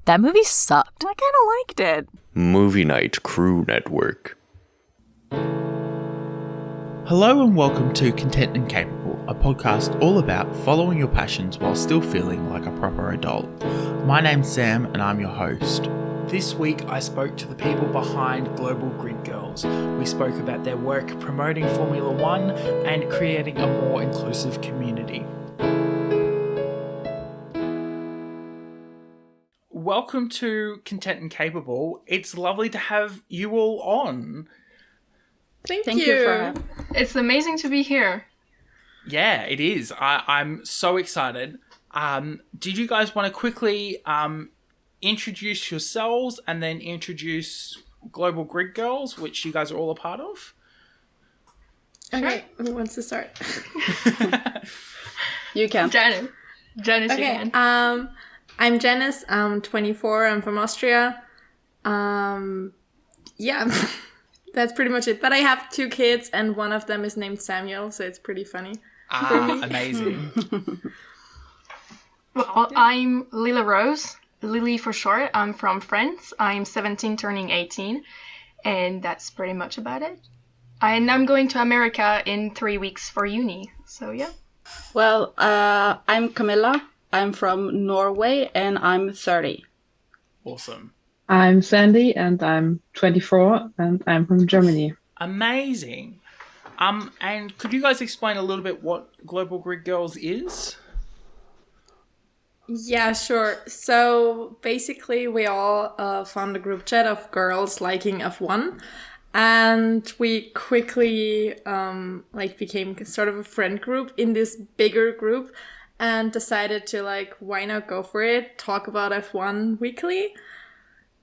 That movie sucked. I kind of liked it. Movie Night Crew Network. Hello and welcome to Content and Capable, a podcast all about following your passions while still feeling like a proper adult. My name's Sam and I'm your host. This week I spoke to the people behind Global Grid Girls. We spoke about their work promoting Formula One and creating a more inclusive community. Welcome to Content and Capable. It's lovely to have you all on. Thank you. It's amazing to be here. Yeah, it is. I'm so excited. Did you guys want to quickly introduce yourselves and then introduce Global Grid Girls, which you guys are all a part of? Okay, who wants to start? You can. Janis, okay, you can. I'm Janis. I'm 24. I'm from Austria. Yeah, that's pretty much it. But I have 2 kids, and one of them is named Samuel, so it's pretty funny. Amazing. Well, I'm Lila Rose, Lily for short. I'm from France. I'm 17, turning 18, and that's pretty much about it. And I'm going to America in 3 weeks for uni, so yeah. Well, I'm Kamilla. I'm from Norway and I'm 30. Awesome. I'm Sandy and I'm 24 and I'm from Germany. Amazing. And could you guys explain a little bit what Global Grid Girls is? Yeah, sure. So basically we all found a group chat of girls liking F1. And we quickly became sort of a friend group in this bigger group. And decided to why not go for it, talk about F1 weekly.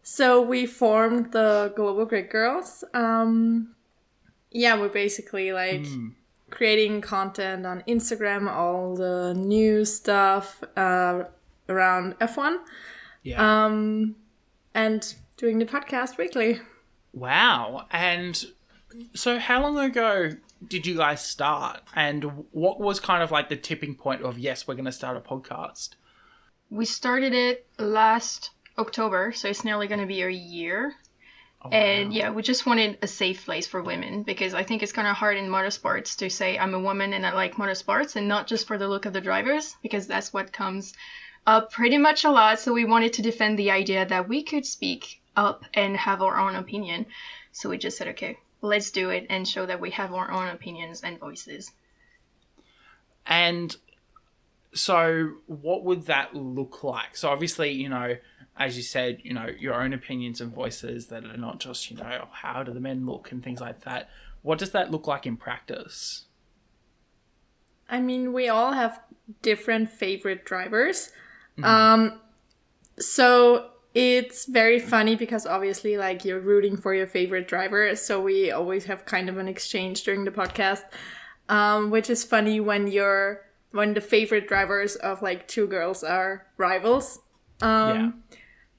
So we formed the Global Grid Girls. We're basically creating content on Instagram, all the new stuff around F1. Yeah. And doing the podcast weekly. Wow. And so how long ago did you guys start, and what was kind of the tipping point of, yes, we're going to start a podcast? We started it last October, so it's nearly going to be a year. Oh, and wow. Yeah, we just wanted a safe place for women, because I think it's kind of hard in motorsports to say I'm a woman and I like motorsports, and not just for the look of the drivers, because that's what comes up pretty much a lot. So we wanted to defend the idea that we could speak up and have our own opinion. So we just said, okay, let's do it and show that we have our own opinions and voices. And so what would that look like? So obviously, as you said, your own opinions and voices that are not just, how do the men look and things like that. What does that look like in practice? I mean, we all have different favorite drivers. Mm-hmm. So it's very funny because obviously you're rooting for your favorite driver. So we always have kind of an exchange during the podcast, which is funny when the favorite drivers of 2 girls are rivals. Yeah.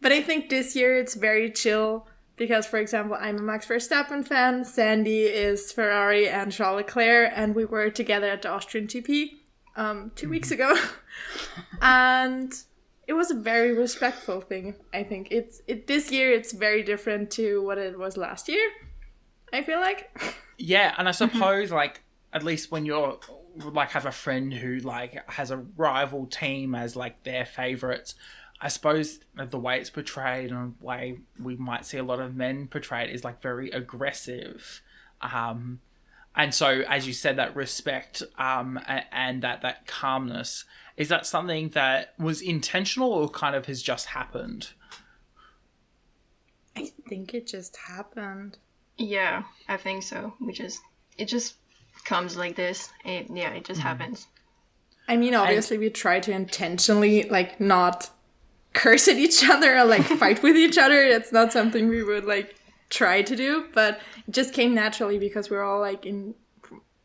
But I think this year it's very chill because, for example, I'm a Max Verstappen fan. Sandy is Ferrari and Charles Leclerc, and we were together at the Austrian GP 2 weeks ago. And it was a very respectful thing, I think. This year it's very different to what it was last year, I feel like. Yeah, and I suppose, at least when you're, have a friend who, has a rival team as, their favourites, I suppose the way it's portrayed and the way we might see a lot of men portrayed is, very aggressive. And so, as you said, that respect and that calmness, is that something that was intentional or kind of has just happened? I think it just happened. Yeah, I think so. It just comes like this. It just happens. I mean, obviously we try to intentionally not curse at each other or fight with each other. It's not something we would try to do, but it just came naturally because we're all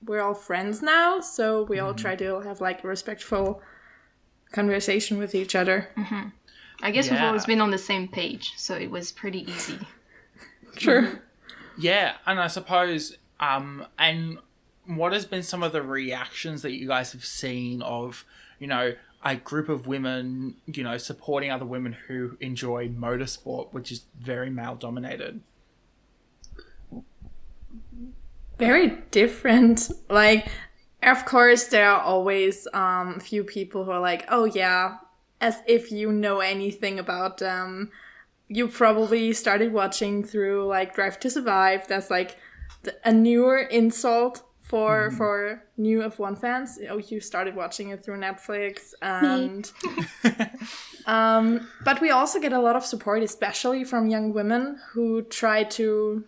we're all friends now, so we all try to have a respectful conversation with each other. Mm-hmm. I guess we've always been on the same page, so it was pretty easy. True. Yeah, and I suppose, and what has been some of the reactions that you guys have seen of, a group of women, you know, supporting other women who enjoy motorsport, which is very male dominated. Very different. Like, of course, there are always a few people who are like, oh yeah, as if you know anything about them. You probably started watching through like Drive to Survive. That's like a newer insult for new F1 fans. Oh, you started watching it through Netflix, and but we also get a lot of support, especially from young women who try to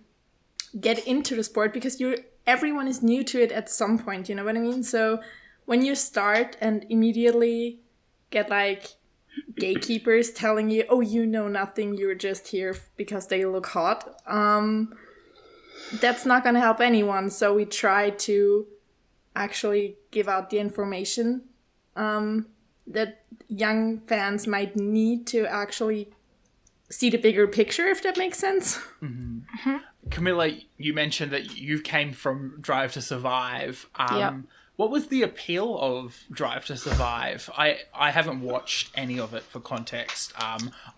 get into the sport, because everyone is new to it at some point, you know what I mean? So when you start and immediately get like gatekeepers telling you, oh, you know nothing, you're just here because they look hot, that's not going to help anyone. So we try to actually give out the information that young fans might need to actually see the bigger picture, if that makes sense. Kamilla, you mentioned that you came from Drive to Survive. Yep. What was the appeal of Drive to Survive? I haven't watched any of it, for context.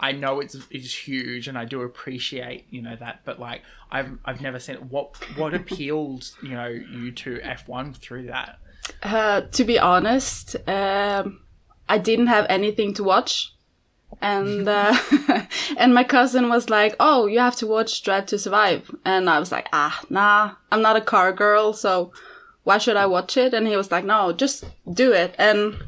I know it's huge, and I do appreciate, you know, that, but like I've never seen it. What appealed, you know, you to F1 through that? To be honest, I didn't have anything to watch. And and my cousin was like, oh, you have to watch Drive to Survive. And I was like, nah, I'm not a car girl, so why should I watch it? And he was like, no, just do it. And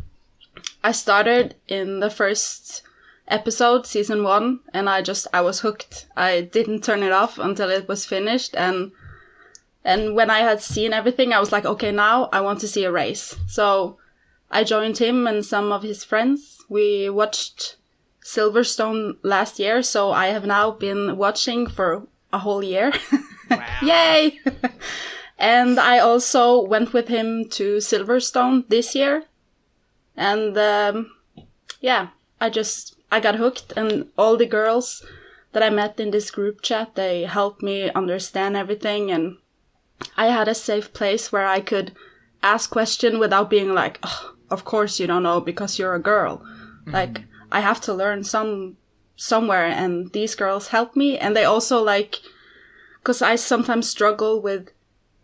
I started in the first episode, season 1, and I was hooked. I didn't turn it off until it was finished. And when I had seen everything, I was like, okay, now I want to see a race. So I joined him and some of his friends. We watched Silverstone last year, so I have now been watching for a whole year. Wow. Yay! And I also went with him to Silverstone this year. And yeah, I got hooked, and all the girls that I met in this group chat, they helped me understand everything, and I had a safe place where I could ask questions without being like, oh, of course you don't know because you're a girl. Like, I have to learn somewhere, and these girls help me. And they also like, because I sometimes struggle with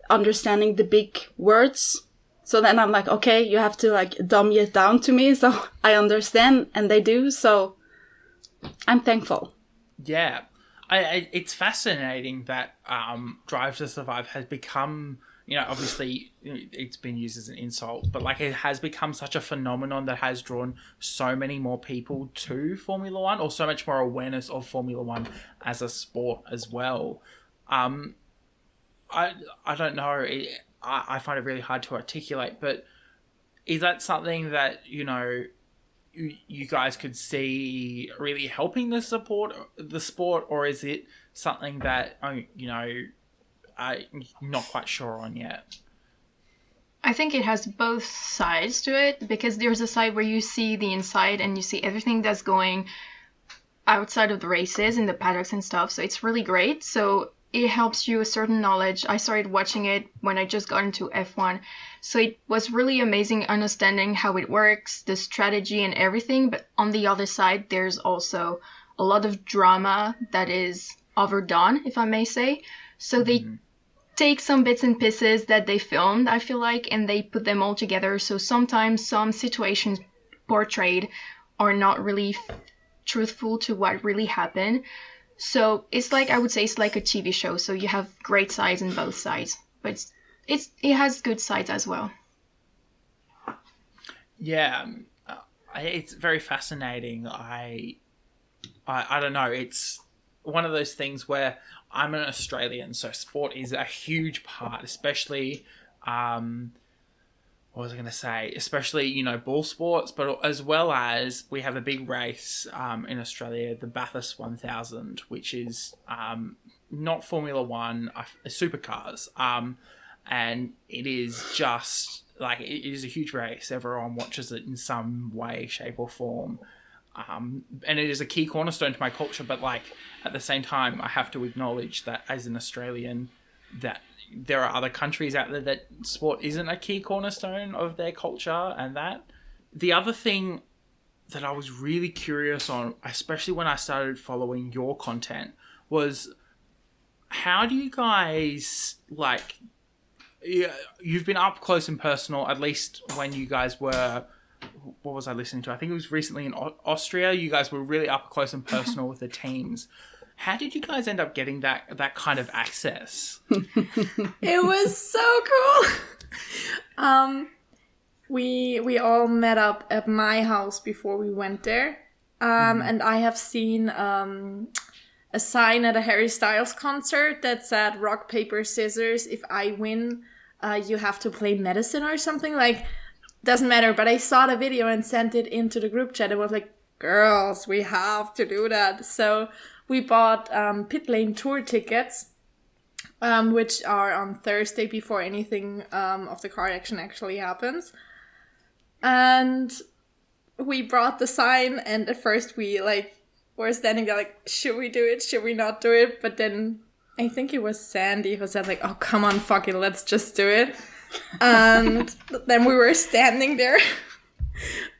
understanding the big words. So then I'm like, okay, you have to like dumb it down to me so I understand, and they do. So I'm thankful. Yeah. It's fascinating that Drive to Survive has become, you know, obviously it's been used as an insult, but like it has become such a phenomenon that has drawn so many more people to Formula One, or so much more awareness of Formula One as a sport as well. I don't know. I find it really hard to articulate, but is that something that, you know, you guys could see really helping the sport, or is it something that, you know, I'm not quite sure on yet? I think it has both sides to it, because there's a side where you see the inside and you see everything that's going outside of the races in the paddocks and stuff. So it's really great. So it helps you a certain knowledge. I started watching it when I just got into F1. So it was really amazing understanding how it works, the strategy and everything. But on the other side, there's also a lot of drama that is overdone, if I may say. So they take some bits and pieces that they filmed, I feel like, and they put them all together. So sometimes some situations portrayed are not really truthful to what really happened. So it's like, I would say it's like a TV show. So you have great sides on both sides, but it has good sides as well. Yeah, it's very fascinating. I don't know. It's one of those things where I'm an Australian, so sport is a huge part, especially, what was I going to say? Especially, you know, ball sports, but as well as we have a big race in Australia, the Bathurst 1000, which is not Formula One, supercars. And it is just, like, it is a huge race. Everyone watches it in some way, shape or form. And it is a key cornerstone to my culture, but like at the same time, I have to acknowledge that as an Australian, that there are other countries out there that sport isn't a key cornerstone of their culture. And that the other thing that I was really curious on, especially when I started following your content, was how do you guys, like, you've been up close and personal, at least when you guys were, what was I listening to? I think it was recently in Austria. You guys were really up close and personal with the teams. How did you guys end up getting that kind of access? It was so cool. We all met up at my house before we went there. And I have seen a sign at a Harry Styles concert that said rock, paper, scissors. If I win, you have to play medicine or something. Like, doesn't matter. But I saw the video and sent it into the group chat and was like, girls, we have to do that. So we bought pit lane tour tickets, which are on Thursday before anything of the car action actually happens. And we brought the sign, and at first we were standing there like, should we do it? Should we not do it? But then I think it was Sandy who said like, oh, come on, fuck it, let's just do it. And then we were standing there.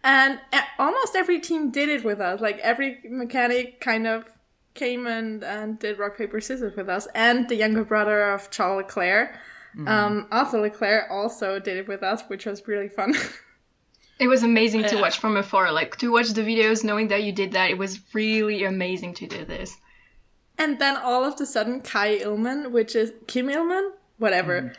And almost every team did it with us. Like, every mechanic kind of came and did rock, paper, scissors with us. And the younger brother of Charles Leclerc, Arthur Leclerc, also did it with us, which was really fun. It was amazing to watch from afar. Like, to watch the videos, knowing that you did that, it was really amazing to do this. And then all of a sudden, Kim Illman? Whatever.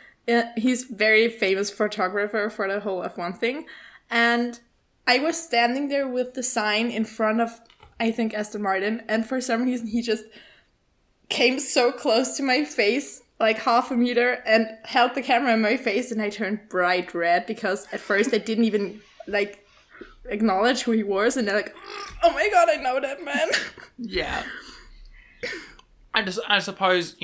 He's very famous photographer for the whole F1 thing. And I was standing there with the sign in front of, I think, Aston Martin. And for some reason, he just came so close to my face, like half a meter, and held the camera in my face. And I turned bright red because at first I didn't even, acknowledge who he was. And they're like, oh my God, I know that man. Yeah. I suppose,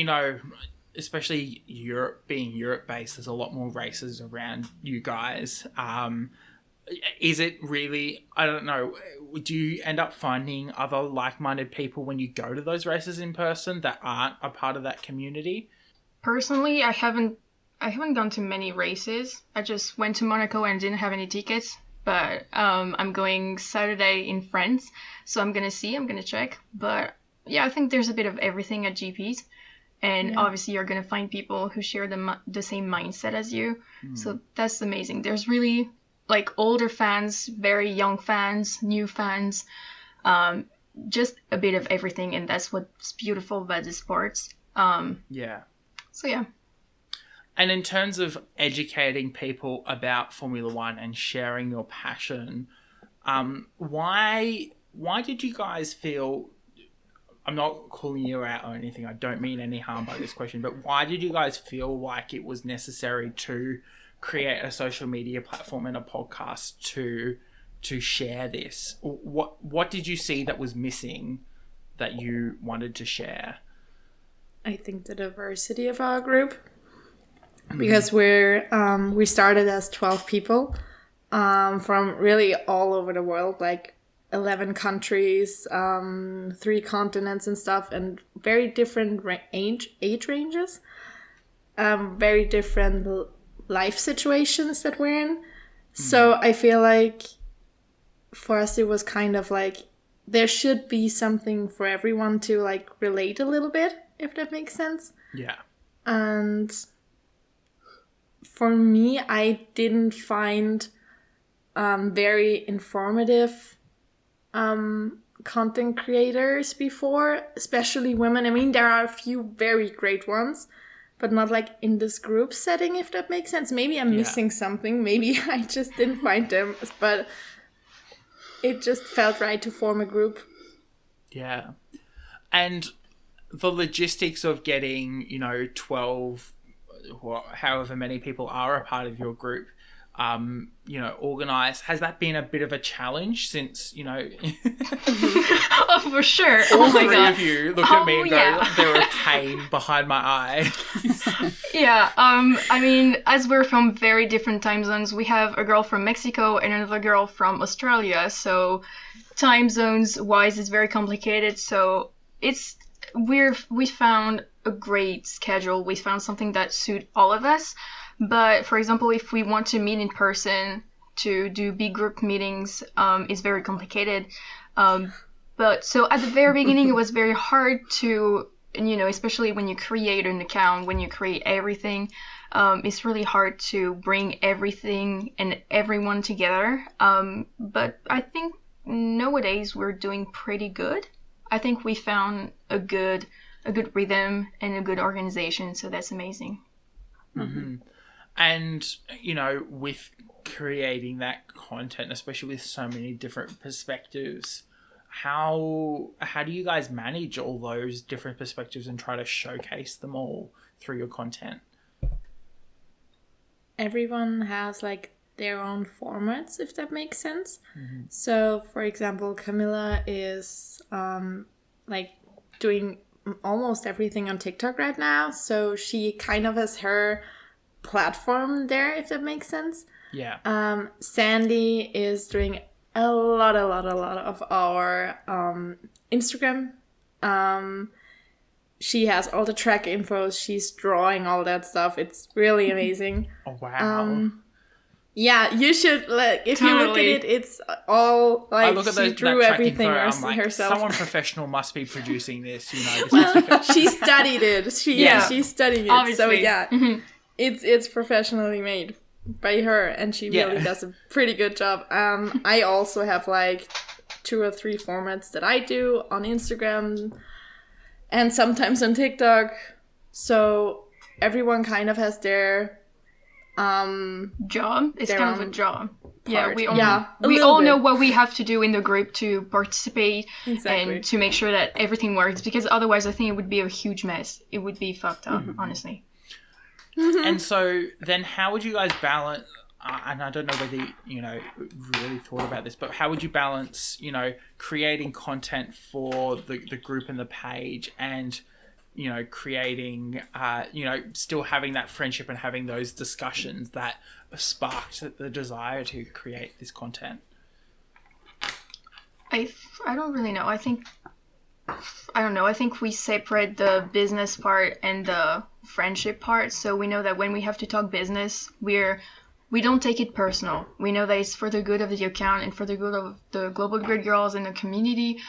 especially Europe, being Europe-based, there's a lot more races around you guys. Is it really, I don't know, do you end up finding other like-minded people when you go to those races in person that aren't a part of that community? Personally, I haven't gone to many races. I just went to Monaco and didn't have any tickets. But I'm going Saturday in France, so I'm going to check. But yeah, I think there's a bit of everything at GPs. And obviously you're going to find people who share the same mindset as you. So that's amazing. There's really older fans, very young fans, new fans, just a bit of everything. And that's what's beautiful about the sports. Yeah. So yeah. And in terms of educating people about Formula One and sharing your passion, why did you guys feel, I'm not calling you out or anything, I don't mean any harm by this question, but why did you guys feel like it was necessary to create a social media platform and a podcast to share this? What did you see that was missing that you wanted to share? I think the diversity of our group. Because we started as 12 people from really all over the world, 11 countries, 3 continents and stuff, and very different age ranges, very different life situations that we're in. So I feel like for us it was kind of there should be something for everyone to relate a little bit, if that makes sense. Yeah. And for me, I didn't find very informative content creators before, especially women. I mean, there are a few very great ones, but not in this group setting, if that makes sense. Maybe I'm missing something. Maybe I just didn't find them, but it just felt right to form a group. Yeah. And the logistics of getting, 12... however many people are a part of your group, organized, has that been a bit of a challenge since, Oh, for sure. All three of you look at me and go, they're a pain behind my eye. Yeah, I mean, as we're from very different time zones, we have a girl from Mexico and another girl from Australia, so time zones wise it's very complicated. So we found a great schedule. We found something that suit all of us. But for example, if we want to meet in person to do big group meetings is very complicated. But so at the very beginning, it was very hard to, especially when you create an account, when you create everything, it's really hard to bring everything and everyone together. But I think nowadays we're doing pretty good. I think we found a good rhythm and a good organization, so that's amazing. Mm-hmm. And, with creating that content, especially with so many different perspectives, how do you guys manage all those different perspectives and try to showcase them all through your content? Everyone has their own formats, if that makes sense. Mm-hmm. So, for example, Kamilla is doing almost everything on TikTok right now. So she kind of has her platform there, if that makes sense. Yeah. Sandy is doing a lot of our Instagram. She has all the track info. She's drawing all that stuff. It's really amazing. Oh, wow. Yeah, you should if you look at it, it's all I look at she drew everything herself. Someone professional must be producing this, Well, she studied it. She's studying it. Obviously. So yeah, it's professionally made by her, and she really does a pretty good job. I also have 2 or 3 formats that I do on Instagram and sometimes on TikTok. So everyone kind of has their job. It's kind of a job. Part. Yeah, we all know what we have to do in the group to participate and to make sure that everything works, because otherwise I think it would be a huge mess. It would be fucked up, honestly. Mm-hmm. And so then how would you guys balance, and I don't know whether you really thought about this, but how would you balance creating content for the group and the page, and creating still having that friendship and having those discussions that sparked the desire to create this content? I don't really know. I don't know. I think we separate the business part and the friendship part. So we know that when we have to talk business, we don't take it personal. We know that it's for the good of the account and for the good of the Global Grid Girls and the community.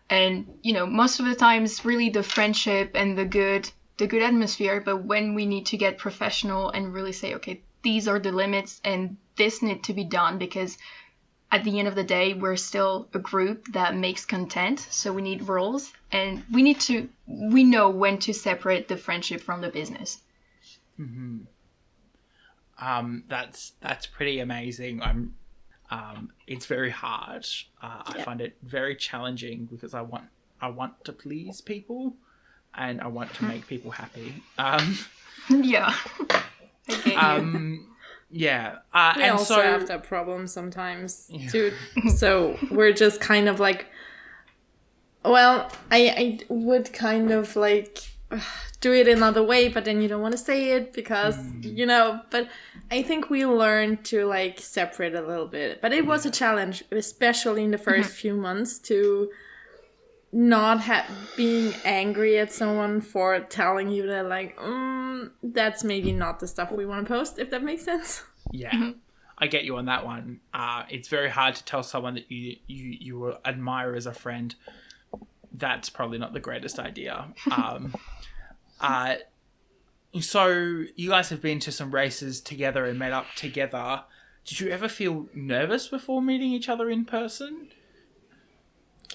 And, most of the time it's really the friendship and the good atmosphere. But when we need to get professional and really say, okay, these are the limits and this need to be done, because at the end of the day, we're still a group that makes content. So we need rules, and we know when to separate the friendship from the business. Mm-hmm. That's pretty amazing. It's very hard. I find it very challenging because I want to please people, and I want to make people happy. Yeah. I get you. Yeah. We and also have that problem sometimes too. So we're just kind of I would kind of do it another way, but then you don't want to say it because but I think we learned to separate a little bit. But it was a challenge, especially in the first few months, to not being angry at someone for telling you that that's maybe not the stuff we want to post, if that makes sense. Yeah. I get you on that one. It's very hard to tell someone that you admire as a friend that's probably not the greatest idea. So you guys have been to some races together and met up together. Did you ever feel nervous before meeting each other in person?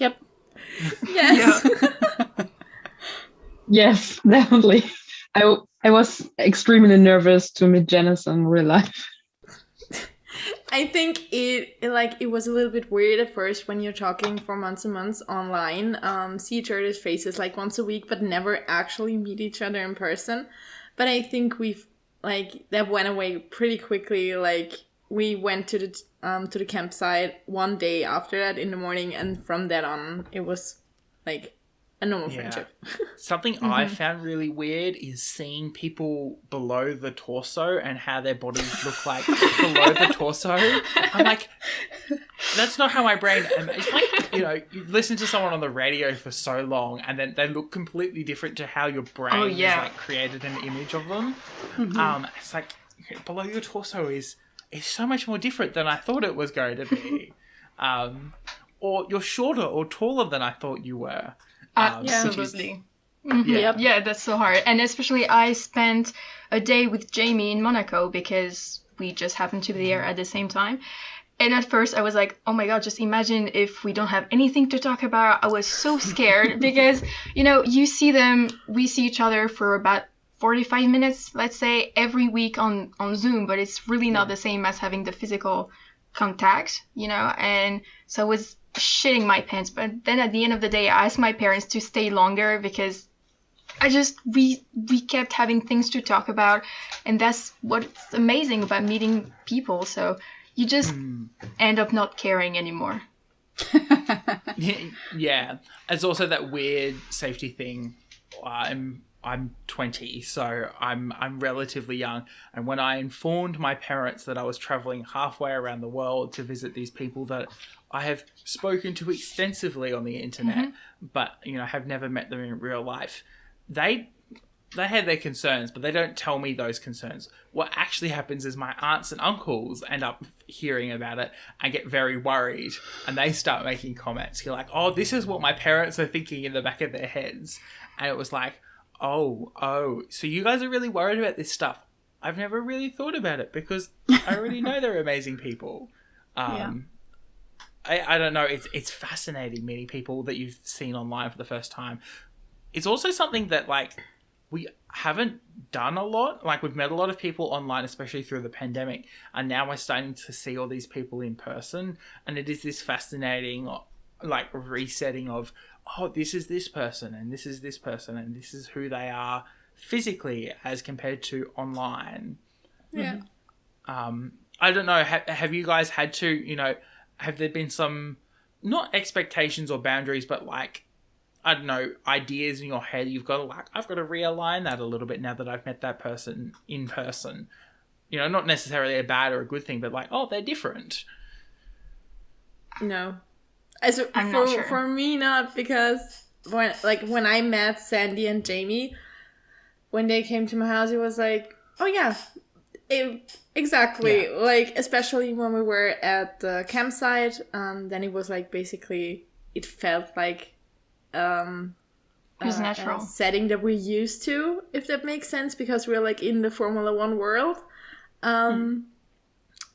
Yep. Yes. Yeah. Yes, definitely. I was extremely nervous to meet Janis in real life. I think it was a little bit weird at first when you're talking for months and months online, see each other's faces once a week, but never actually meet each other in person. But I think we've that went away pretty quickly. We went to the campsite one day after that in the morning, and from that on, it was a normal friendship. Something I found really weird is seeing people below the torso and how their bodies look below the torso. I'm that's not how my brain... It's you've listened to someone on the radio for so long and then they look completely different to how your brain has created an image of them. It's below your torso is is so much more different than I thought it was going to be. Or you're shorter or taller than I thought you were. Absolutely. Yeah. Yeah, that's so hard. And especially I spent a day with Jamie in Monaco because we just happened to be there at the same time. And at first I was like, oh my God, just imagine if we don't have anything to talk about. I was so scared because, you see them, we see each other for about 45 minutes, let's say, every week on Zoom, but it's really not the same as having the physical contact, and so I was shitting my pants. But then at the end of the day, I asked my parents to stay longer because we kept having things to talk about, and that's what's amazing about meeting people. So you just end up not caring anymore. Yeah. It's also that weird safety thing. I'm 20, so I'm relatively young. And when I informed my parents that I was traveling halfway around the world to visit these people that I have spoken to extensively on the internet, but have never met them in real life, they had their concerns, but they don't tell me those concerns. What actually happens is my aunts and uncles end up hearing about it and get very worried, and they start making comments. You're like, oh, this is what my parents are thinking in the back of their heads. And it was like, oh, so you guys are really worried about this stuff. I've never really thought about it because I already know they're amazing people. I don't know. It's fascinating meeting people that you've seen online for the first time. It's also something that we haven't done a lot. We've met a lot of people online, especially through the pandemic, and now we're starting to see all these people in person, and it is this fascinating resetting of, oh, this is this person, and this is this person, and this is who they are physically as compared to online. Yeah. I don't know. Have you guys had to, have there been some, not expectations or boundaries, but I don't know, ideas in your head you've got to I've got to realign that a little bit now that I've met that person in person. Not necessarily a bad or a good thing, but oh, they're different. No. I'm not sure. For me, not, because when I met Sandy and Jamie, when they came to my house, it was like, oh yeah, exactly. Yeah. Especially when we were at the campsite, then it was basically, it felt like it was natural. A setting that we're used to, if that makes sense, because we're in the Formula One world. And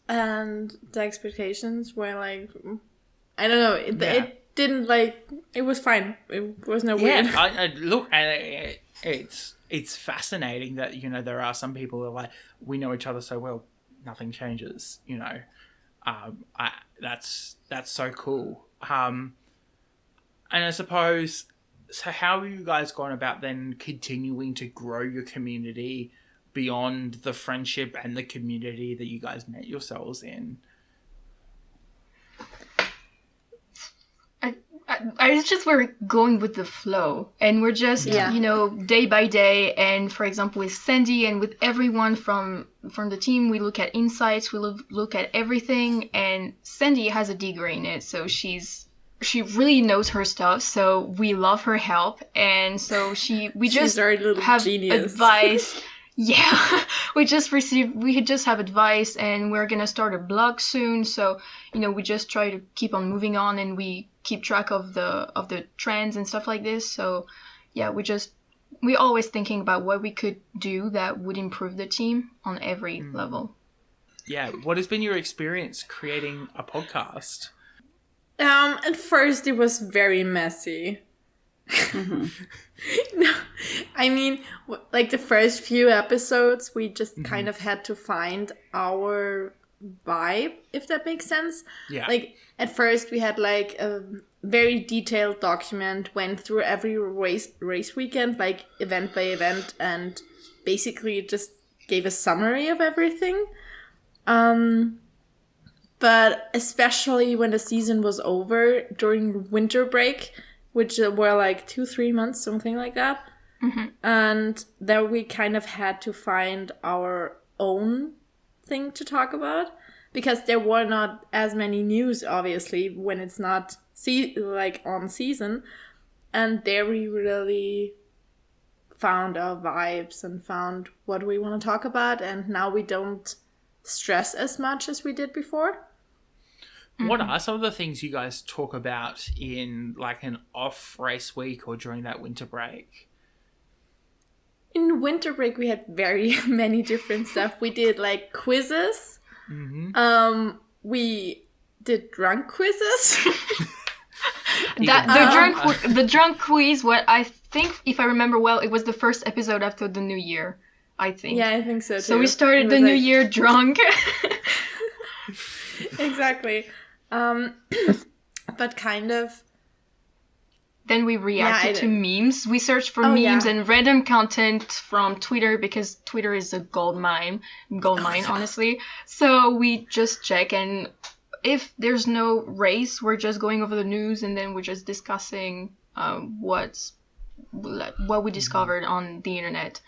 the expectations were I don't know. It didn't it was fine. It was no weird. Yeah, look, and it's fascinating that there are some people who are we know each other so well, nothing changes. That's so cool. And I suppose, so how have you guys gone about then continuing to grow your community beyond the friendship and the community that you guys met yourselves in? It's just we're going with the flow, and we're just day by day. And for example, with Sandy and with everyone from the team, we look at insights, we look at everything. And Sandy has a degree in it, so she really knows her stuff. So we love her help, and so we just our little have genius. Advice. Yeah, we just have advice, and we're gonna start a blog soon. So we just try to keep on moving on, and we keep track of the trends and stuff like this. So yeah, we're always thinking about what we could do that would improve the team on every level. Yeah, what has been your experience creating a podcast? At first it was very messy. No, I mean, the first few episodes, we just kind of had to find our vibe, if that makes sense. Yeah. At first we had a very detailed document, went through every race weekend, event by event, and basically just gave a summary of everything. But especially when the season was over during winter break, which were 2-3 months, something like that. Mm-hmm. And then we kind of had to find our own thing to talk about, because there were not as many news, obviously, when it's not on season. And there we really found our vibes and found what we want to talk about. And now we don't stress as much as we did before. What are some of the things you guys talk about in like an off race week or during that winter break? In winter break, we had very many different stuff. We did like quizzes. We did drunk quizzes. The drunk quiz. What I think, if I remember well, it was the first episode after the New Year. I think. Yeah, I think so too. So we started the New Year drunk. Exactly. But kind of. Then we reacted to memes. We searched for memes and random content from Twitter because Twitter is a gold mine, honestly. So we just check, and if there's no race, we're just going over the news, and then we're just discussing what we discovered on the internet.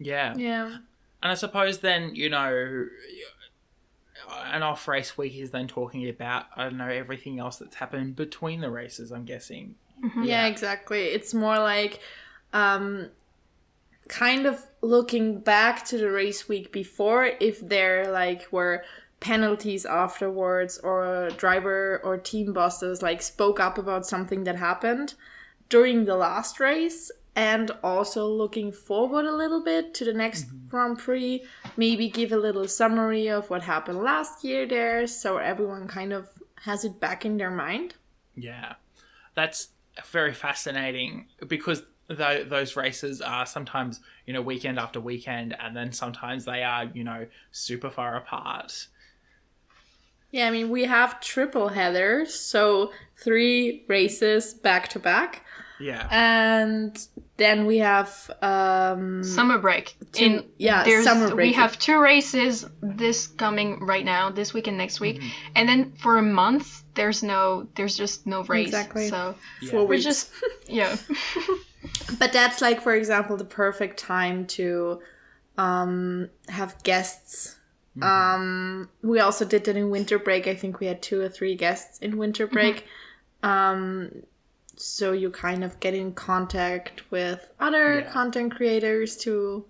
Yeah. Yeah. And I suppose then, you know, an off race week is then talking about, I don't know, everything else that's happened between the races, I'm guessing. Yeah, exactly. It's more like kind of looking back to the race week before, if there like were penalties afterwards, or driver or team bosses like spoke up about something that happened during the last race, and also looking forward a little bit to the next Grand Prix, maybe give a little summary of what happened last year there, so everyone kind of has it back in their mind. Yeah, that's very fascinating, because those races are sometimes, you know, weekend after weekend, and then sometimes they are, you know, super far apart. Yeah, I mean, we have triple headers, so 3 races back to back. Yeah. And then we have summer break. Summer break. We have 2 races this coming right now, this week and next week. And then for a month there's just no race. Exactly. So 4 weeks. Just But that's like, for example, the perfect time to have guests. We also did that in winter break. I think we had 2 or 3 guests in winter break. So you kind of get in contact with other content creators to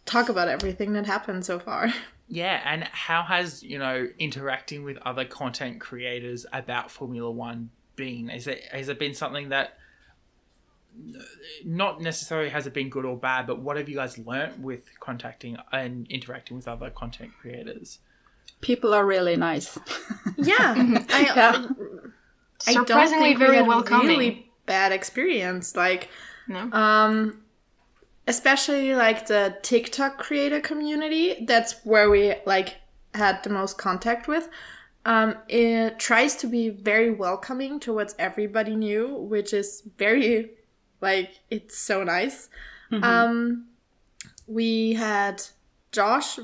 talk about everything that happened so far. Yeah, and how has, you know, interacting with other content creators about Formula One been? Has it been something that, not necessarily has it been good or bad, but what have you guys learnt with contacting and interacting with other content creators? People are really nice. Yeah. Surprisingly very welcoming. Really bad experience, like no. Especially like the TikTok creator community. That's where we like had the most contact with. It tries to be very welcoming towards everybody new, which is very like, it's so nice. We had Josh.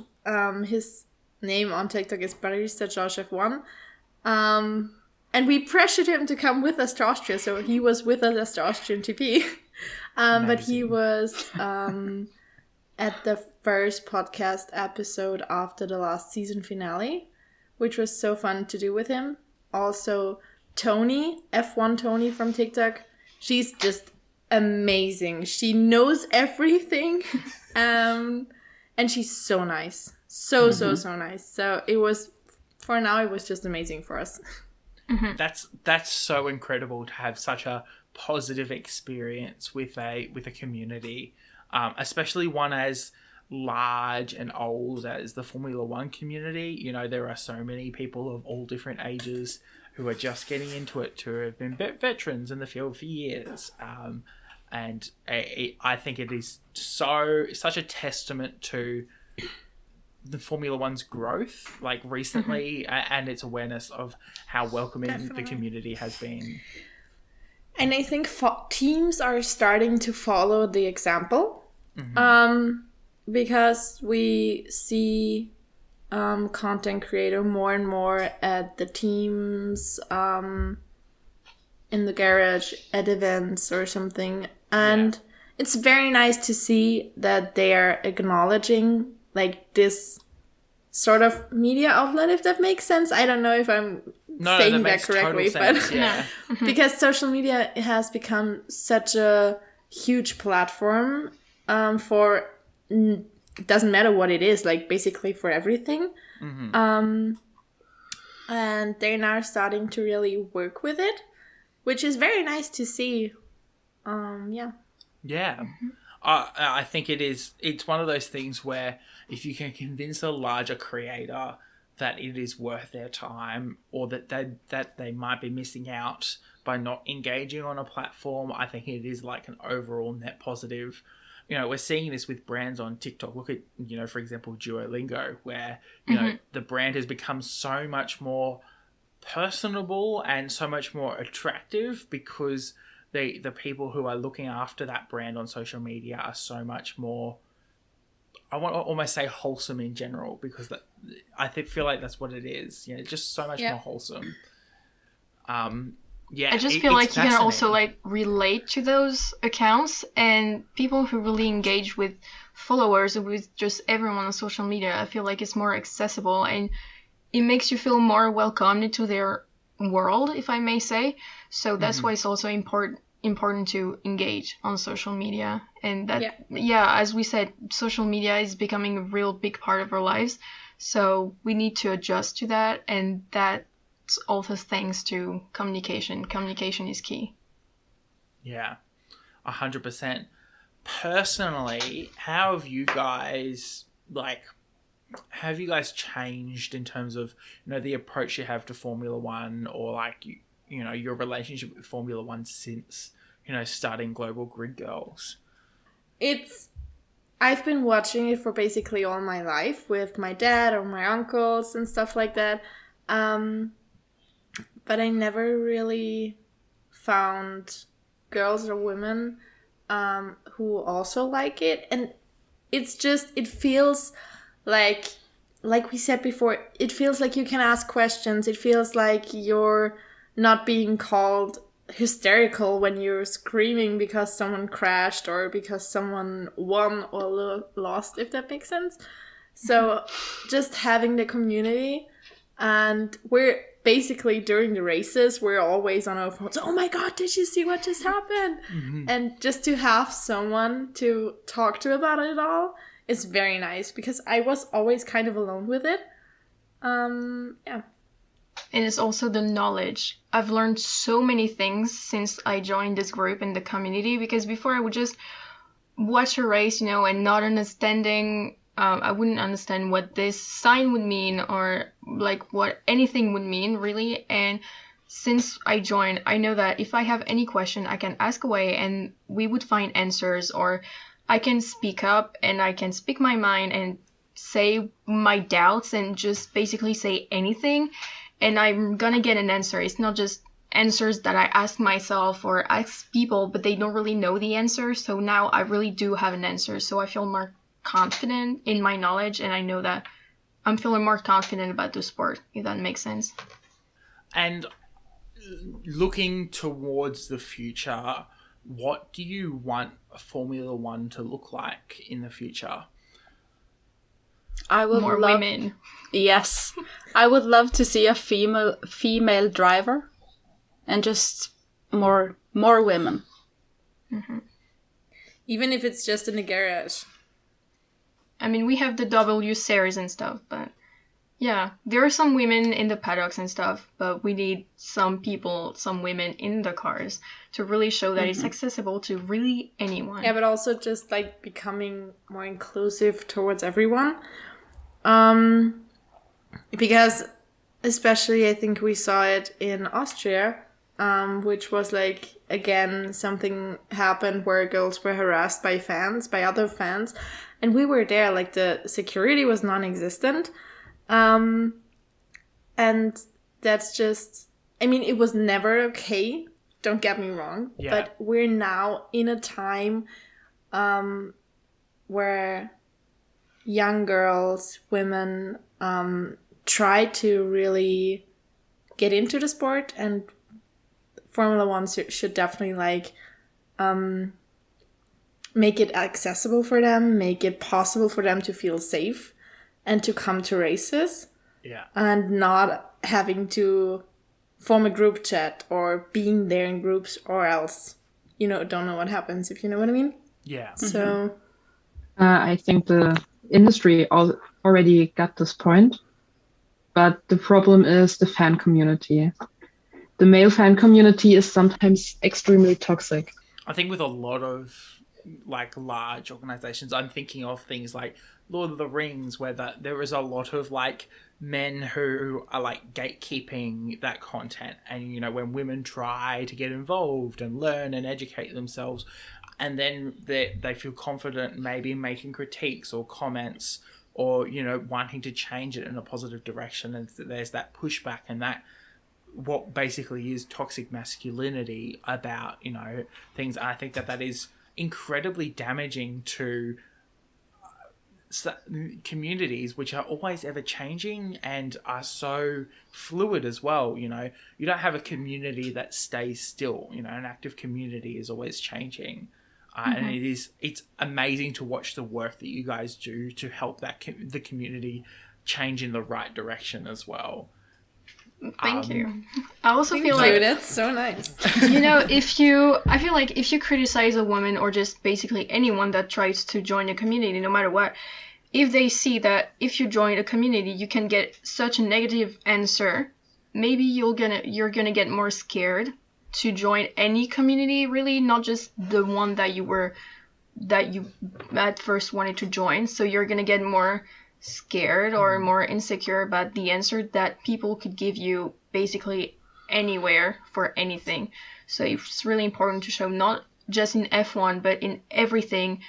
His name on TikTok is Barista Josh F1. And we pressured him to come with us to Austria, so he was with us as the Austrian TP. But he was at the first podcast episode after the last season finale, which was so fun to do with him. Also, Tony, F1 Tony from TikTok, she's just amazing. She knows everything, and she's so nice. So nice. So it was, for now, it was just amazing for us. That's so incredible to have such a positive experience with a community, especially one as large and old as the Formula One community. You know, there are so many people of all different ages who are just getting into it, who have been veterans in the field for years, and I think it is such a testament to the Formula One's growth, like recently, and its awareness of how welcoming the community has been. And I think teams are starting to follow the example, because we see content creator more and more at the teams, in the garage, at events or something. And it's very nice to see that they are acknowledging like this sort of media outlet, if that makes sense. I don't know if I'm saying that correctly, but because social media has become such a huge platform for it doesn't matter what it is, like basically for everything. And they're now starting to really work with it, which is very nice to see. Yeah. I think it's one of those things where if you can convince a larger creator that it is worth their time, or that they might be missing out by not engaging on a platform, I think it is like an overall net positive. You know, we're seeing this with brands on TikTok. Look at, you know, for example, Duolingo, where, you know, the brand has become so much more personable and so much more attractive because the people who are looking after that brand on social media are so much more, I want to almost say wholesome in general, because I feel like that's what it is. You know, just so much more wholesome. I just feel like you can also like relate to those accounts, and people who really engage with followers or with just everyone on social media, I feel like it's more accessible and it makes you feel more welcomed into their world, if I may say. So that's why it's also important to engage on social media. And that, as we said, social media is becoming a real big part of our lives. So we need to adjust to that, and that also thanks to communication. Communication is key. Yeah, 100%. Personally, how have you guys changed in terms of, you know, the approach you have to Formula One, or like you know, your relationship with Formula One since, you know, starting Global Grid Girls? I've been watching it for basically all my life with my dad or my uncles and stuff like that. But I never really found girls or women who also like it. And it feels like we said before, it feels like you can ask questions. It feels like you're not being called hysterical when you're screaming because someone crashed or because someone won or lost, if that makes sense. So just having the community, and we're basically during the races, we're always on our phones. Oh my God, did you see what just happened? And just to have someone to talk to about it all is very nice, because I was always kind of alone with it. And it's also the knowledge. I've learned so many things since I joined this group and the community, because before I would just watch a race, you know, and not understanding, I wouldn't understand what this sign would mean or like what anything would mean really. And since I joined, I know that if I have any question, I can ask away and we would find answers, or I can speak up and I can speak my mind and say my doubts and just basically say anything, and I'm gonna get an answer. It's not just answers that I ask myself or ask people, but they don't really know the answer. So now I really do have an answer. So I feel more confident in my knowledge, and I know that I'm feeling more confident about the sport, if that makes sense. And looking towards the future, what do you want Formula One to look like in the future? I would more women. Yes, I would love to see a female driver, and just more women. Even if it's just in the garage. I mean, we have the W series and stuff, but yeah, there are some women in the paddocks and stuff, but we need some women in the cars to really show that it's accessible to really anyone. Yeah, but also just like becoming more inclusive towards everyone. Because especially I think we saw it in Austria, which was like, again, something happened where girls were harassed by other fans. And we were there, like the security was non-existent. And that's just, I mean, it was never okay. Don't get me wrong. Yeah. But we're now in a time where young girls, women, try to really get into the sport, and Formula One should definitely like make it accessible for them, make it possible for them to feel safe and to come to races. Yeah. And not having to form a group chat or being there in groups, or else, you know, don't know what happens, if you know what I mean. Yeah. So I think the industry already got this point, but the problem is the fan community. The male fan community is sometimes extremely toxic. I think with a lot of like large organizations, I'm thinking of things like Lord of the Rings, where there is a lot of like men who are like gatekeeping that content, and you know, when women try to get involved and learn and educate themselves, and then they feel confident maybe making critiques or comments, or you know, wanting to change it in a positive direction, and there's that pushback, and that what basically is toxic masculinity about, you know, things. I think that is incredibly damaging to communities which are always ever changing and are so fluid as well. You know, you don't have a community that stays still. You know, an active community is always changing. And it's amazing to watch the work that you guys do to help that the community change in the right direction as well. Thank you. I also feel Thank you, like that's so nice. you know, I feel like if you criticize a woman or just basically anyone that tries to join a community, no matter what, if they see that if you join a community you can get such a negative answer, maybe you're gonna get more scared to join any community, really, not just the one that you at first wanted to join. So you're gonna get more scared or more insecure about the answer that people could give you basically anywhere for anything. So it's really important to show, not just in F1 but in everything,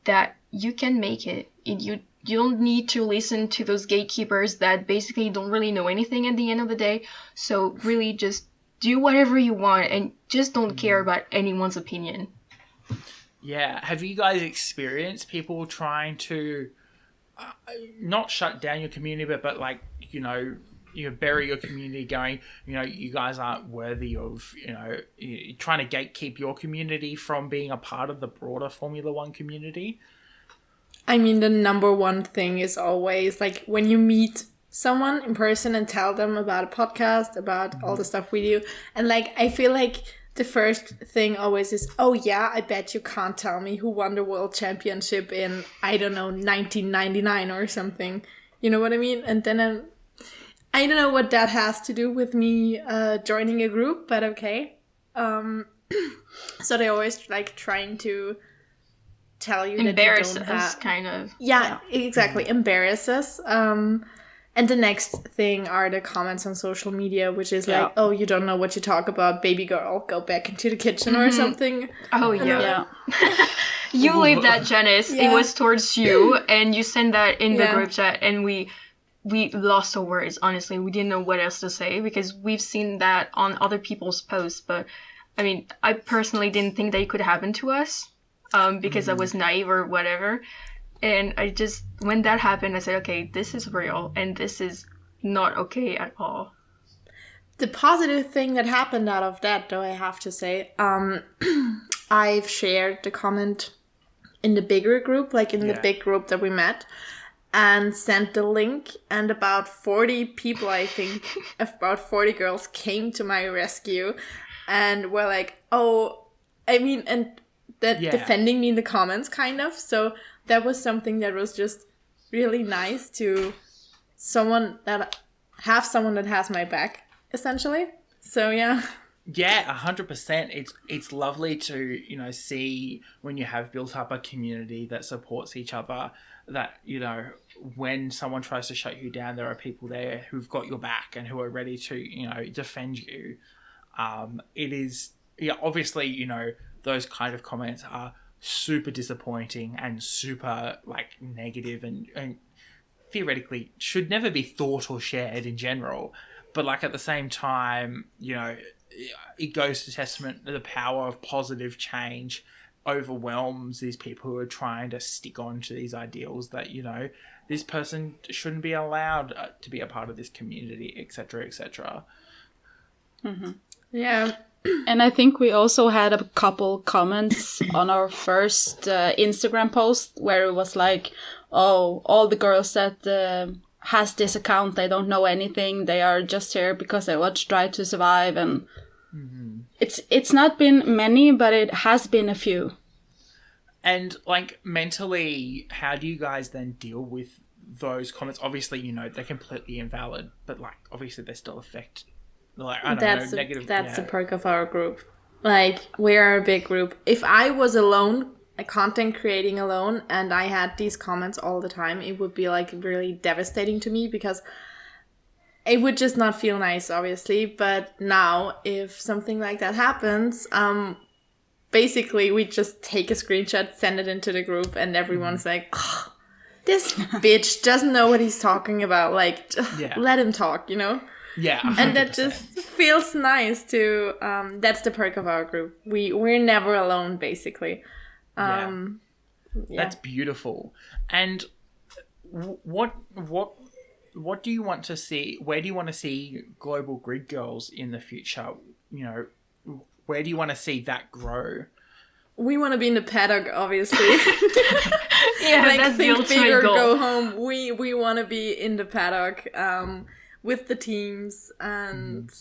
that you can make it. You don't need to listen to those gatekeepers that basically don't really know anything at the end of the day. So really just do whatever you want and just don't care about anyone's opinion. Yeah. Have you guys experienced people trying to not shut down your community, but like, you know, you bury your community, going, you know, you guys aren't worthy of, you know, you're trying to gatekeep your community from being a part of the broader Formula One community? I mean, the number one thing is always like when you meet someone in person and tell them about a podcast, about all the stuff we do, and like I feel like the first thing always is, oh yeah, I bet you can't tell me who won the world championship in, I don't know, 1999 or something. You know what I mean? And then I don't know what that has to do with me joining a group, but okay. So they always like trying to tell you embarrass that you don't us, have... kind of. Yeah, exactly. Embarrass us. And the next thing are the comments on social media, which is like, oh, you don't know what you talk about, baby girl, go back into the kitchen or something. Oh, yeah. You leave that, Janis. Yeah. It was towards you, and you sent that in the group chat, and we lost our words, honestly. We didn't know what else to say, because we've seen that on other people's posts. But, I mean, I personally didn't think that it could happen to us, because I was naive or whatever. And I just, when that happened, I said, okay, this is real, and this is not okay at all. The positive thing that happened out of that, though, I have to say, I've shared the comment in the bigger group, like in the big group that we met, and sent the link, and about 40 people, I think, about 40 girls came to my rescue and were like, oh, I mean, and that defending me in the comments, kind of. So that was something that was just really nice to someone that has my back, essentially. So yeah. Yeah, 100%. It's lovely to, you know, see when you have built up a community that supports each other, that, you know, when someone tries to shut you down, there are people there who've got your back and who are ready to, you know, defend you. It is, obviously, you know, those kind of comments are super disappointing and super like negative and theoretically should never be thought or shared in general. But like at the same time, you know, it goes to testament to the power of positive change overwhelms these people who are trying to stick on to these ideals that, you know, this person shouldn't be allowed to be a part of this community, etc., etc. Mm-hmm. Yeah. And I think we also had a couple comments on our first Instagram post where it was like, oh, all the girls that has this account, they don't know anything. They are just here because they watch Drive to Survive. And it's not been many, but it has been a few. And like mentally, how do you guys then deal with those comments? Obviously, you know, they're completely invalid, but like obviously they still affect, like, I don't know, negative. That's the perk of our group. Like, we're a big group. If I was alone, content creating alone, and I had these comments all the time, it would be like really devastating to me, because it would just not feel nice, obviously. But now, if something like that happens, basically we just take a screenshot, send it into the group, and everyone's like, oh, this bitch doesn't know what he's talking about. Like, let him talk, you know? Yeah, 100%. And that just feels nice to, that's the perk of our group. We're never alone, basically. That's beautiful. And what do you want to see? Where do you want to see Global Grid Girls in the future? You know, where do you want to see that grow? We want to be in the paddock, obviously. Yeah, that's the ultimate goal. Go home. We want to be in the paddock, with the teams, and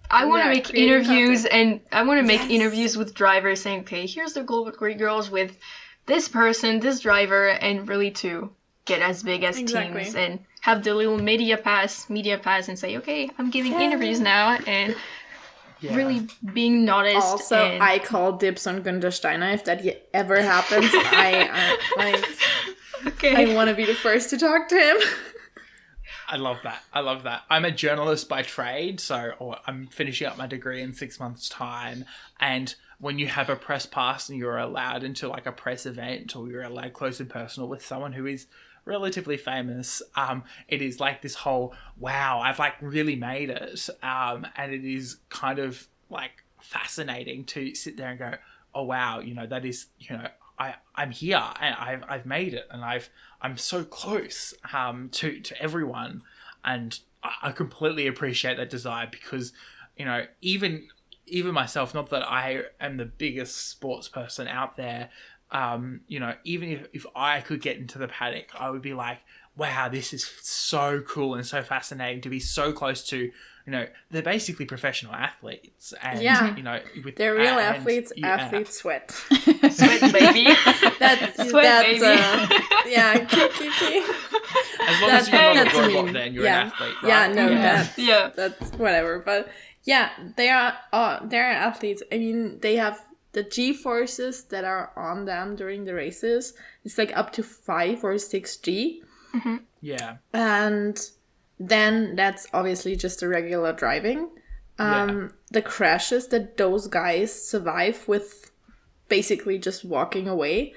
I want to make interviews, and I want to make interviews with drivers saying, okay, here's the Global Grid Girls with this person, this driver, and really to get as big as teams and have the little media pass and say, okay, I'm giving interviews now, and really being noticed. Also, I call dibs on Günther Steiner if that ever happens. I want to be the first to talk to him. I love that. I'm a journalist by trade, so I'm finishing up my degree in 6 months' time. And when you have a press pass and you're allowed into like a press event, or you're allowed close and personal with someone who is relatively famous, it is like this whole, wow, I've like really made it. And it is kind of like fascinating to sit there and go, oh wow, you know, that is, you know, I'm here and I've made it, and I'm so close to everyone, and I completely appreciate that desire, because, you know, even myself, not that I am the biggest sports person out there, you know, even if I could get into the paddock, I would be like, wow, this is so cool and so fascinating to be so close to, you know, they're basically professional athletes, and you know, they're real athletes. Athletes sweat, sweat baby. That's baby. Kiki. As long as you're not a robot, then you're an athlete, right? That's whatever. But yeah, they are athletes. I mean, they have the G forces that are on them during the races. It's like up to 5 or 6 G. Mm-hmm. Yeah, and then that's obviously just a regular driving. The crashes that those guys survive with basically just walking away.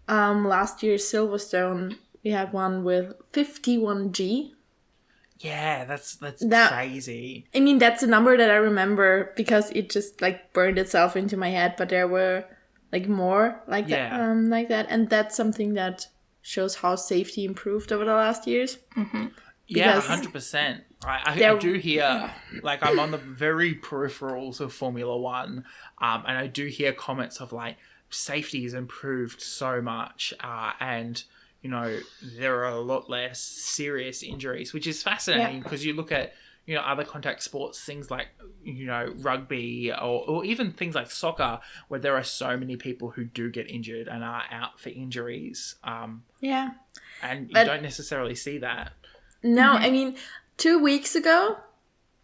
Last year, Silverstone, we had one with 51G. Yeah, that's crazy. I mean, that's a number that I remember because it just like burned itself into my head, but there were like more like that. And that's something that shows how safety improved over the last years. Mm-hmm. Yeah, 100%. I do hear, like, I'm on the very peripherals of Formula One, and I do hear comments of, like, safety has improved so much, and, you know, there are a lot less serious injuries, which is fascinating because you look at, you know, other contact sports, things like, you know, rugby or even things like soccer, where there are so many people who do get injured and are out for injuries. And you don't necessarily see that. No, I mean, 2 weeks ago,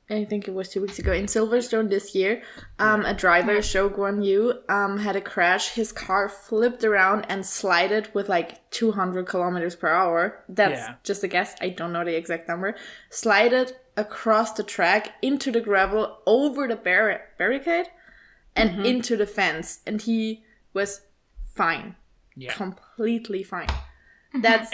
I think it was 2 weeks ago, in Silverstone this year, a driver, Zhou Guan Yu, had a crash. His car flipped around and slided with like 200 kilometers per hour. That's just a guess. I don't know the exact number. Slided across the track, into the gravel, over the barricade, and into the fence. And he was fine. Yeah. Completely fine. That's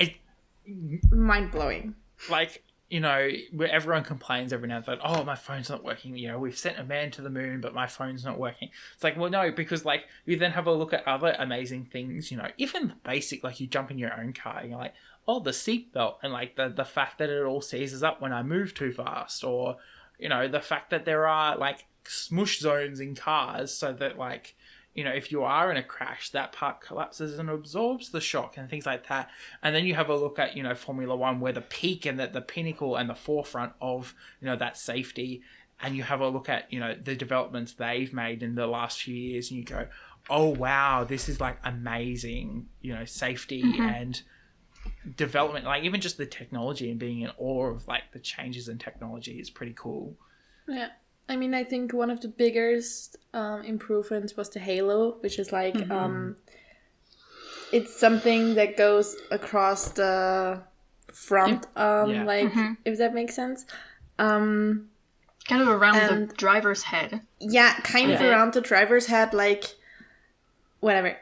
mind-blowing. Like, you know, where everyone complains every now and then, oh, my phone's not working, you know, we've sent a man to the moon, but my phone's not working. It's like, well, no, because, like, you then have a look at other amazing things, you know, even basic, like, you jump in your own car, and you're like, oh, the seatbelt, and, like, the fact that it all seizes up when I move too fast, or, you know, the fact that there are, like, smush zones in cars so that, like, you know, if you are in a crash, that part collapses and absorbs the shock and things like that. And then you have a look at, you know, Formula One, where the peak and the pinnacle and the forefront of, you know, that safety. And you have a look at, you know, the developments they've made in the last few years, and you go, oh wow, this is like amazing, safety and development, like even just the technology and being in awe of like the changes in technology is pretty cool. Yeah. I mean, I think one of the biggest improvements was the halo, which is like it's something that goes across the front, if that makes sense. Kind of around the driver's head. Yeah, kind of around the driver's head, like whatever.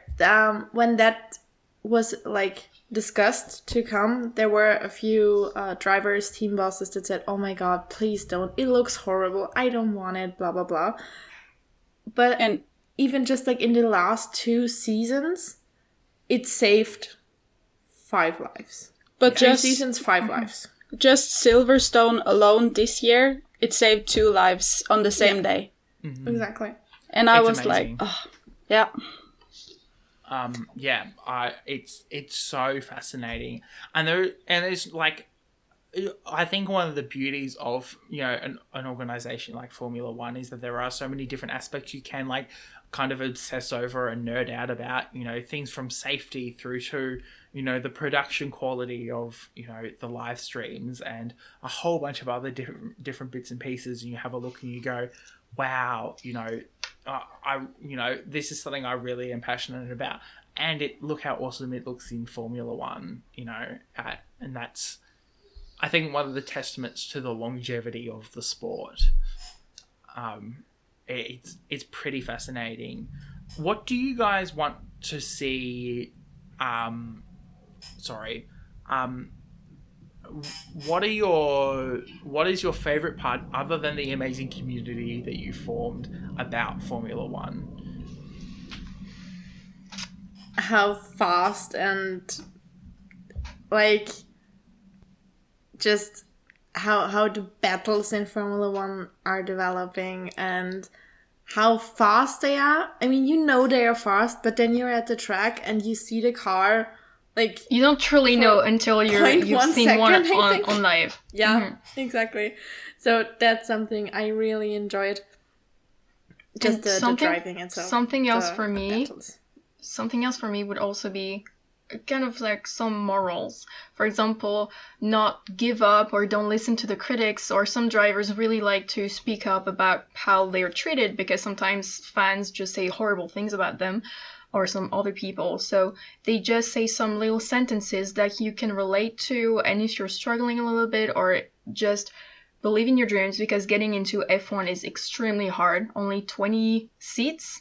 When that was like discussed to come, there were a few drivers, team bosses that said, oh my god, please don't, it looks horrible, I don't want it, blah blah blah. But even just like in the last 2 seasons, it saved 5 lives. But 2 seasons, 5 lives. Just Silverstone alone this year, it saved 2 lives on the same day. Mm-hmm. Exactly. And I was amazing. Like, oh, yeah. It's so fascinating, and there's like, I think one of the beauties of an organization like Formula One is that there are so many different aspects you can like kind of obsess over and nerd out about, things from safety through to the production quality of the live streams and a whole bunch of other different bits and pieces, and you have a look and you go, wow, this is something I really am passionate about, and look how awesome it looks in Formula One, and that's, I think, one of the testaments to the longevity of the sport. It's pretty fascinating. What do you guys want to see? What is your favorite part, other than the amazing community that you formed about Formula One? How fast and like just how the battles in Formula One are developing and how fast they are. I mean, they are fast, but then you're at the track and you see the car. Like, you don't truly know until you've seen one on live. Yeah, exactly. So that's something I really enjoyed. Just the driving itself. Something else for me would also be kind of like some morals. For example, not give up or don't listen to the critics, or some drivers really like to speak up about how they're treated, because sometimes fans just say horrible things about them or some other people. So they just say some little sentences that you can relate to, and if you're struggling a little bit, or just believe in your dreams, because getting into F1 is extremely hard. Only 20 seats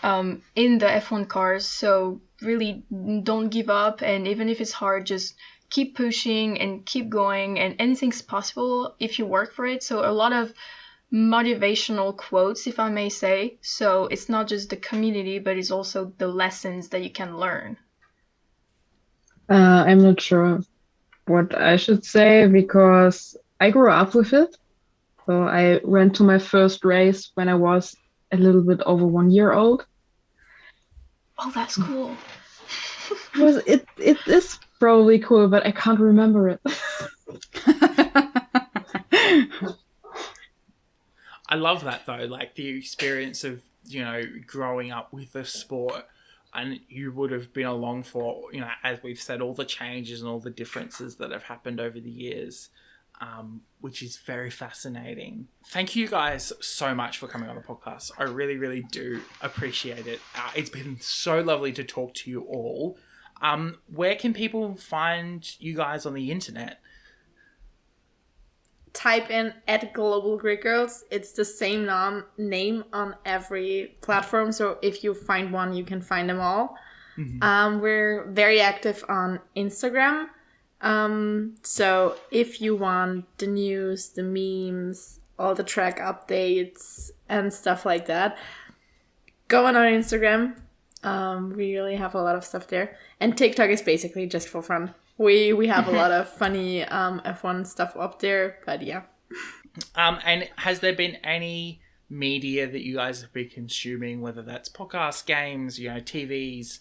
in the F1 cars, so really don't give up, and even if it's hard, just keep pushing and keep going, and anything's possible if you work for it. So a lot of motivational quotes, if I may say. So it's not just the community, but it's also the lessons that you can learn. I'm not sure what I should say, because I grew up with it. So I went to my first race when I was a little bit over 1 year old. Oh, that's cool. It is probably cool, but I can't remember it. I love that though, like the experience of, growing up with the sport, and you would have been along for, as we've said, all the changes and all the differences that have happened over the years, which is very fascinating. Thank you guys so much for coming on the podcast. I really, really do appreciate it. It's been so lovely to talk to you all. Where can people find you guys on the internet? Type in @GlobalGridGirls. It's the same name on every platform. So if you find one, you can find them all. Mm-hmm. We're very active on Instagram. So if you want the news, the memes, all the track updates and stuff like that, go on our Instagram. We really have a lot of stuff there. And TikTok is basically just for fun. We have a lot of funny F1 stuff up there, but yeah. And has there been any media that you guys have been consuming, whether that's podcasts, games, TVs,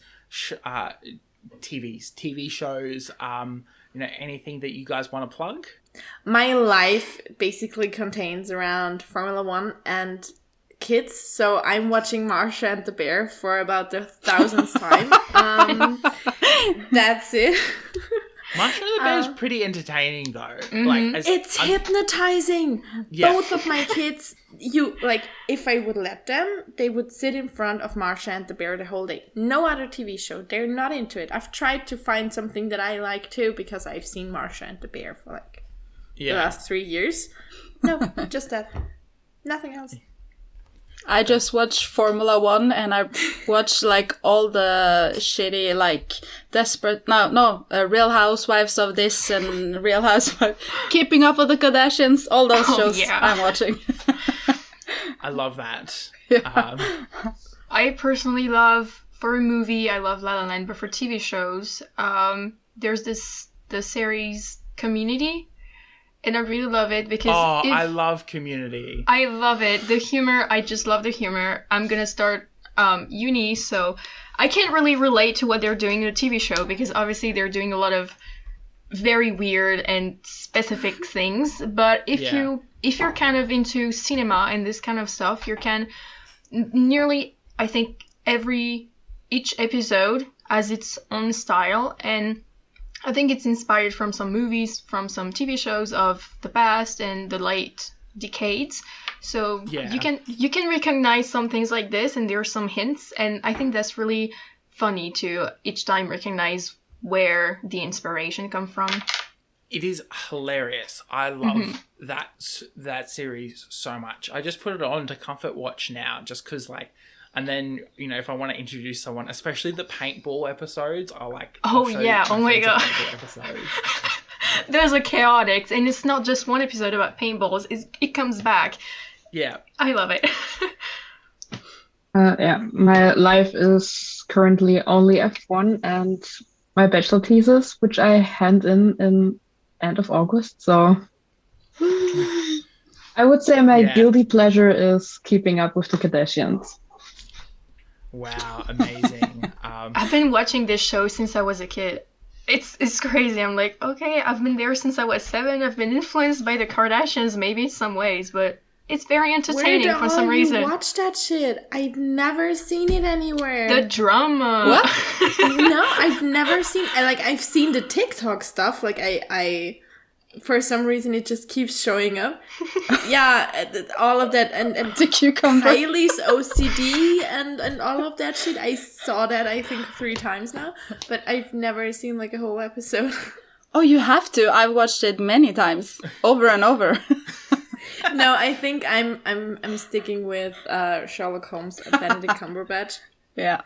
TV shows, anything that you guys want to plug? My life basically contains around Formula One and kids, so I'm watching Masha and the Bear for about the 1000th time. That's it. Masha and the Bear is pretty entertaining, though. It's hypnotizing. Yeah. Both of my kids, if I would let them, they would sit in front of Masha and the Bear the whole day. No other TV show. They're not into it. I've tried to find something that I like too, because I've seen Masha and the Bear for the last 3 years. No, just that. Nothing else. I just watch Formula 1 and I watch all the shitty Real Housewives of this and Real Housewives, Keeping Up with the Kardashians, all those shows I'm watching. I love that. Yeah. I personally love, for a movie, I love La La Land, but for TV shows, there's the series Community. And I really love it because... I love Community. I love it. The humor, I just love the humor. I'm going to start uni, so I can't really relate to what they're doing in a TV show because obviously they're doing a lot of very weird and specific things. But if you're kind of into cinema and this kind of stuff, you can nearly, I think, each episode has its own style, and I think it's inspired from some movies, from some TV shows of the past and the late decades. So you can recognize some things like this, and there are some hints, and I think that's really funny to each time recognize where the inspiration come from. It is hilarious. I love that series so much. I just put it on to comfort watch now, just because and then, if I want to introduce someone, especially the paintball episodes, I'll oh my god. Episodes. Those are chaotic, and it's not just one episode about paintballs. It comes back. Yeah. I love it. My life is currently only F1 and my bachelor thesis, which I hand in end of August. So I would say my guilty pleasure is Keeping Up with the Kardashians. Wow, amazing. I've been watching this show since I was a kid. It's crazy. I'm like, okay, I've been there since I was 7. I've been influenced by the Kardashians maybe in some ways, but it's very entertaining for some reason. Watch that shit. I've never seen it anywhere. The drama. What? No, I've never seen. I've seen the TikTok stuff. I for some reason it just keeps showing up. Yeah, all of that and the cucumber. Kylie's OCD and all of that shit. I saw that I think 3 times now, but I've never seen a whole episode. Oh, you have to. I've watched it many times, over and over. No, I think I'm sticking with Sherlock Holmes and Benedict Cumberbatch. Yeah.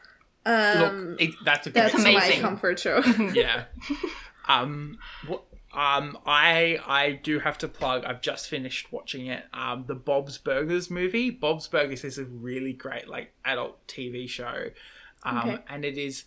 Look, that's that's amazing. my comfort show. Yeah. I do have to plug. I've just finished watching it. The Bob's Burgers movie. Bob's Burgers is a really great adult TV show, and it is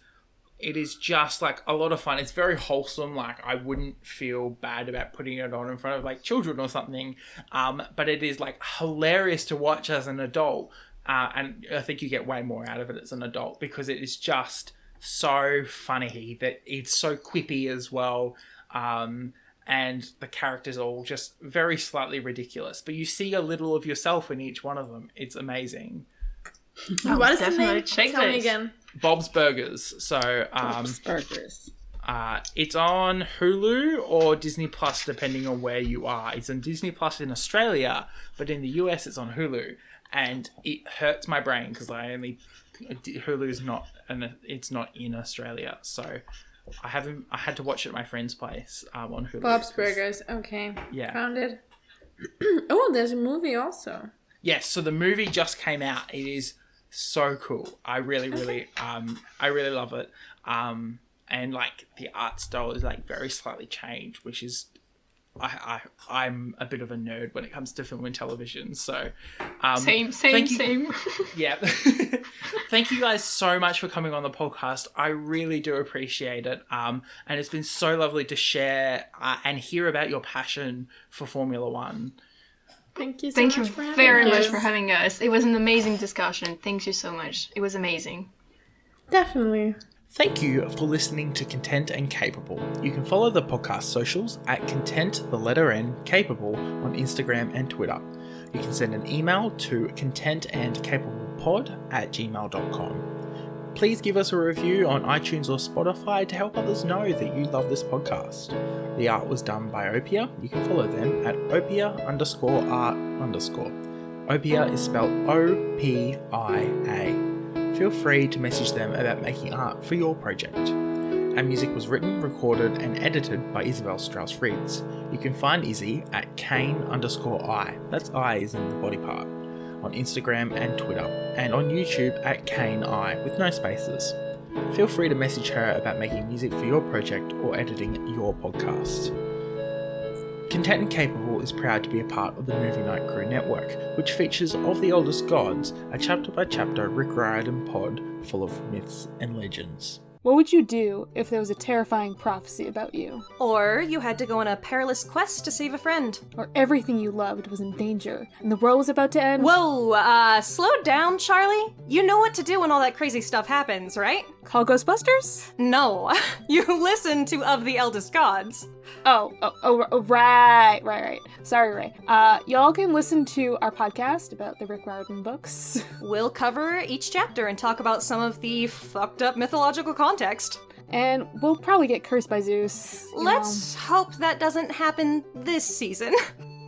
just a lot of fun. It's very wholesome. I wouldn't feel bad about putting it on in front of children or something. But it is hilarious to watch as an adult. And I think you get way more out of it as an adult because it is just so funny that it's so quippy as well. And the characters are all just very slightly ridiculous, but you see a little of yourself in each one of them. It's amazing. What is the name? Tell me again. Bob's Burgers. So, Bob's Burgers. It's on Hulu or Disney Plus, depending on where you are. It's on Disney Plus in Australia, but in the US it's on Hulu, and it hurts my brain because Hulu's not, and it's not in Australia, so. I had to watch it at my friend's place on Hulu. Bob's Burgers. Okay. Yeah. Found it. Oh, there's a movie also. Yes, so the movie just came out. It is so cool. I really love it. And the art style is very slightly changed, which is I'm a bit of a nerd when it comes to film and television. So same. Yeah. Thank you guys so much for coming on the podcast. I really do appreciate it. And it's been so lovely to share and hear about your passion for Formula 1. Thank you so Thank much you for having very us. much for having us. It was an amazing discussion. Thank you so much. It was amazing. Definitely. Thank you for listening to Content and Capable. You can follow the podcast socials at Content, the letter N, Capable on Instagram and Twitter. You can send an email to contentandcapablepod@gmail.com. Please give us a review on iTunes or Spotify to help others know that you love this podcast. The art was done by Opia. You can follow them at opia_art_. Opia is spelled O-P-I-A. Feel free to message them about making art for your project. Our music was written, recorded and edited by Isabel Strauss-Riggs. You can find Izzy at Kane_I, that's I is in the body part, on Instagram and Twitter, and on YouTube at KaneI with no spaces. Feel free to message her about making music for your project or editing your podcast. Content and Capable is proud to be a part of the Movie Night Crew Network, which features Of the Oldest Gods, a chapter-by-chapter Rick Riordan pod full of myths and legends. What would you do if there was a terrifying prophecy about you? Or you had to go on a perilous quest to save a friend. Or everything you loved was in danger, and the world was about to end? Whoa, slow down, Charlie. You know what to do when all that crazy stuff happens, right? Call Ghostbusters? No, you listen to Of the Eldest Gods. Right. Sorry, Ray. Y'all can listen to our podcast about the Rick Riordan books. We'll cover each chapter and talk about some of the fucked up mythological context. And we'll probably get cursed by Zeus. Let's hope that doesn't happen this season.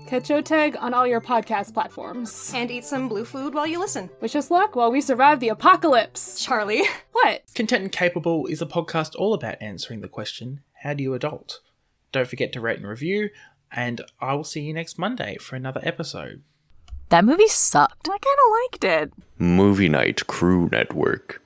Catch Oteg on all your podcast platforms. And eat some blue food while you listen. Wish us luck while we survive the apocalypse. Charlie. What? Content and Capable is a podcast all about answering the question, how do you adult? Don't forget to rate and review, and I will see you next Monday for another episode. That movie sucked. I kind of liked it. Movie Night Crew Network.